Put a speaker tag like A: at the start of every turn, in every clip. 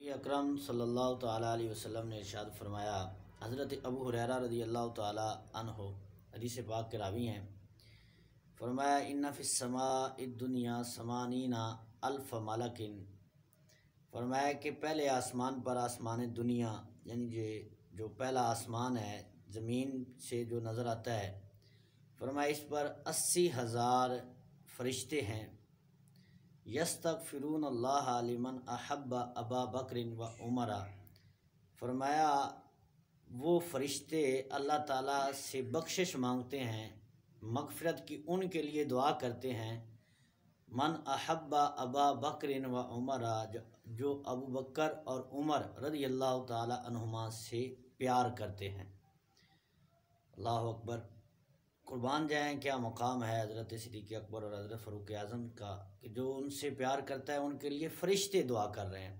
A: نبی اکرم صلی اللہ تعالیٰ علیہ وسلم نے ارشاد فرمایا، حضرت ابو ہریرہ رضی اللہ تعالیٰ عنہ حدیث پاک کے راوی ہیں، فرمایا ان فی السماء الدنیا ثمانین الف ملک، فرمایا کہ پہلے آسمان پر آسمان دنیا یعنی جو پہلا آسمان ہے زمین سے جو نظر آتا ہے، فرمایا اس پر 80,000 فرشتے ہیں، یستغفرون اللہ لمن احب ابا بکر و عمر، فرمایا وہ فرشتے اللہ تعالیٰ سے بخشش مانگتے ہیں، مغفرت کی ان کے لیے دعا کرتے ہیں، من احب ابا بکر و عمر، جو ابو بکر اور عمر رضی اللہ تعالیٰ عنہما سے پیار کرتے ہیں۔ اللہ اکبر، قربان جائیں کیا مقام ہے حضرت صدیق اکبر اور حضرت فاروق اعظم کا کہ جو ان سے پیار کرتا ہے ان کے لیے فرشتے دعا کر رہے ہیں۔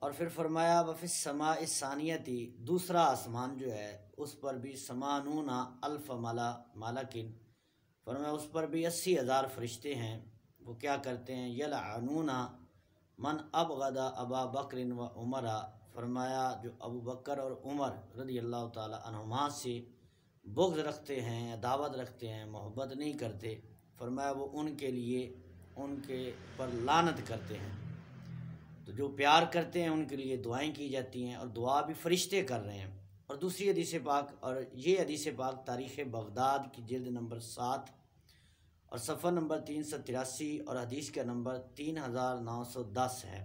A: اور پھر فرمایا وفی السماء الثانیۃ، دوسرا آسمان جو ہے اس پر بھی 80 الف ملکن، فرمایا اس پر بھی 80,000 فرشتے ہیں، وہ کیا کرتے ہیں، یلعنون من ابغض ابا بکر و عمر، فرمایا جو ابو بکر اور عمر رضی اللہ تعالی عنہما سے بغض رکھتے ہیں، عداوت رکھتے ہیں، محبت نہیں کرتے، فرمایا وہ ان کے لیے ان کے پر لعنت کرتے ہیں۔ تو جو پیار کرتے ہیں ان کے لیے دعائیں کی جاتی ہیں، اور دعا بھی فرشتے کر رہے ہیں۔ اور دوسری حدیث پاک، اور یہ حدیث پاک تاریخ بغداد کی جلد نمبر 7 اور صفحہ نمبر 383 اور حدیث کا نمبر 3910 ہے۔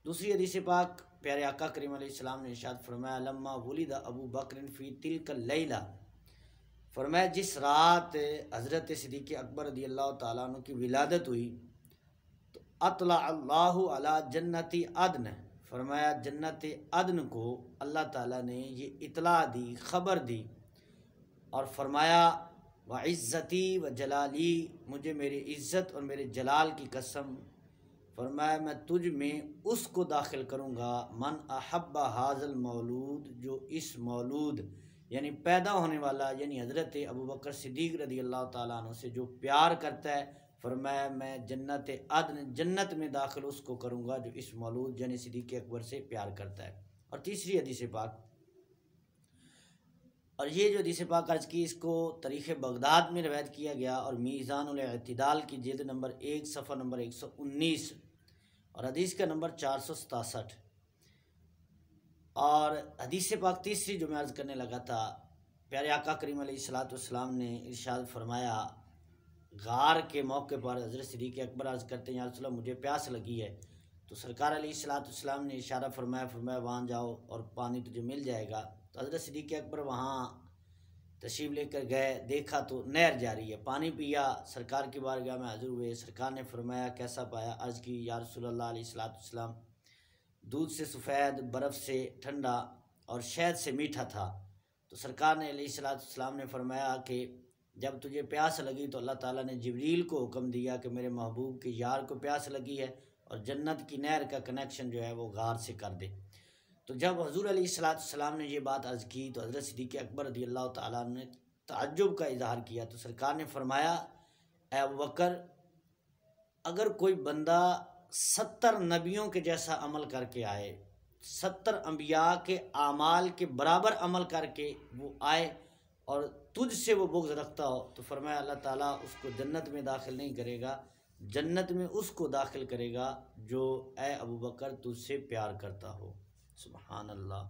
A: دوسری حدیث پاک پیارے آقا کریم علیہ السلام نے ارشاد فرمایا لما ولد ابو بکر فی تلک اللیلہ، فرمایا جس رات حضرت صدیق اکبر رضی اللہ تعالیٰ عنہ کی ولادت ہوئی تو اطلع اللہ علی جنت عدن، فرمایا جنت عدن کو اللہ تعالیٰ نے یہ اطلاع دی، خبر دی، اور فرمایا وعزتی و جلالی، مجھے میری عزت اور میرے جلال کی قسم، فرمایا میں تجھ میں اس کو داخل کروں گا من احب ھذا المولود، جو اس مولود یعنی پیدا ہونے والا یعنی حضرت ابو بکر صدیق رضی اللہ تعالیٰ عنہ سے جو پیار کرتا ہے، فرمایا میں جنت عدن، جنت میں داخل اس کو کروں گا جو اس مولود یعنی صدیق اکبر سے پیار کرتا ہے۔ اور تیسری حدیث پاک، اور یہ جو حدیث پاک عرض کی اس کو تاریخ بغداد میں روایت کیا گیا، اور میزان الاعتدال کی جلد نمبر 1 صفحہ نمبر 119 اور حدیث کا نمبر 467۔ اور حدیث پاک تیسری جو میں عرض کرنے لگا تھا، پیارے آقا کریم علیہ السلام نے ارشاد فرمایا، غار کے موقع پر حضرت صدیق اکبر عرض کرتے ہیں یا رسول اللہ مجھے پیاس لگی ہے، تو سرکار علیہ السلام نے اشارہ فرمایا وہاں جاؤ اور پانی تجھے مل جائے گا۔ تو حضرت صدیق اکبر وہاں تشریف لے کر گئے، دیکھا تو نہر جاری ہے، پانی پیا، سرکار کی بارگاہ میں حاضر ہوئے، سرکار نے فرمایا کیسا پایا، عرض کی یا رسول اللہ علیہ السلام دودھ سے سفید، برف سے ٹھنڈا اور شہد سے میٹھا تھا۔ تو سرکار نے علیہ السلام نے فرمایا کہ جب تجھے پیاس لگی تو اللہ تعالیٰ نے جبریل کو حکم دیا کہ میرے محبوب کے یار کو پیاس لگی ہے اور جنت کی نہر کا کنیکشن جو ہے وہ غار سے کر دے۔ تو جب حضور علیہ السلام نے یہ بات عرض کی تو حضرت صدیق اکبر رضی اللہ تعالیٰ نے تعجب کا اظہار کیا، تو سرکار نے فرمایا اے ابو بکر، اگر کوئی بندہ 70 نبیوں کے جیسا عمل کر کے آئے، 70 انبیاء کے اعمال کے برابر عمل کر کے وہ آئے اور تجھ سے وہ بغض رکھتا ہو، تو فرمایا اللہ تعالیٰ اس کو جنت میں داخل نہیں کرے گا، جنت میں اس کو داخل کرے گا جو اے ابو بکر تجھ سے پیار کرتا ہو۔ سبحان اللہ۔